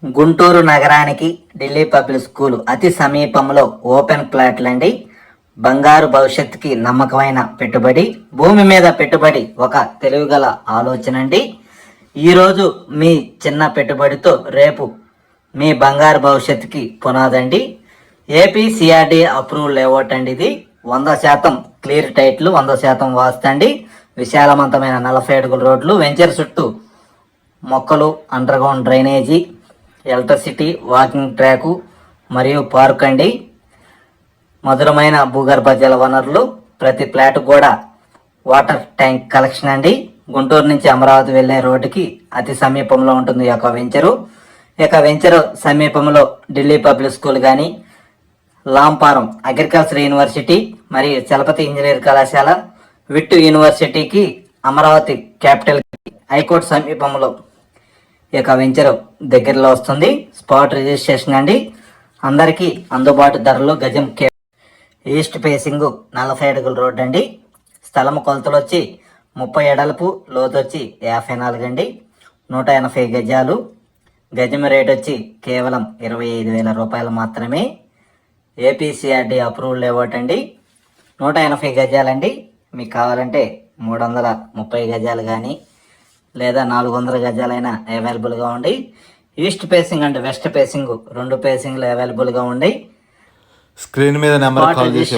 గుంటూరు నగరానికి Delhi public school అతి సమీపంలో ఓపెన్ ప్లాట్లండి. బంగారు భవిష్యత్తుకి నమ్మకమైన పెట్టుబడి, భూమి మీద పెట్టుబడి ఒక తెలివిగల ఆలోచన అండి. ఈరోజు మీ చిన్న పెట్టుబడితో రేపు మీ బంగారు భవిష్యత్తుకి పునాదండి. ఏపీ సిఆర్డి అప్రూవల్ లేఅవుట్ అండి. ఇది 100% క్లియర్ టైట్లు, 100% వాస్తండి. విశాలవంతమైన 40 అడుగుల రోడ్లు, వెంచర్ చుట్టూ మొక్కలు, underground drainage, electricity, walking track మరియు పార్క్ అండి. మధురమైన భూగర్భ జల వనరులు, ప్రతి ఫ్లాట్ కూడా వాటర్ ట్యాంక్ కలెక్షన్ అండి. గుంటూరు నుంచి అమరావతి వెళ్ళే రోడ్డుకి అతి సమీపంలో ఉంటుంది ఈ యొక్క వెంచరు. ఇక వెంచరు సమీపంలో ఢిల్లీ పబ్లిక్ స్కూల్ కానీ, లాంపారం అగ్రికల్చర్ యూనివర్సిటీ మరియు చలపతి ఇంజనీర్ కళాశాల, విట్టు యూనివర్సిటీకి, అమరావతి క్యాపిటల్, హైకోర్టు సమీపంలో ఈ యొక్క వెంచర్ దగ్గరలో వస్తుంది. స్పాట్ రిజిస్ట్రేషన్ అండి. అందరికీ అందుబాటు ధరలు. గజం ఈస్ట్ ఫేసింగ్ 40 అడుగుల రోడ్ అండి. స్థలం కొలతలు వచ్చి 30 ఎడల్పు, లోతు వచ్చి 54 అండి. 180 గజాలు. గజం రేట్ వచ్చి కేవలం 25,000 రూపాయలు మాత్రమే. ఏపీసీఆర్డీ అప్రూవల్ లేఅవుట్ అండి. 180 గజాలండి. మీకు కావాలంటే 330 గజాలు కానీ లేదా 400 గజాలైనా అవైలబుల్గా ఉంది. East facing and west facing 2 ఫేసింగ్లు అవైలబుల్గా ఉంది. స్క్రీన్ మీద నెంబర్ కాల్ చేసి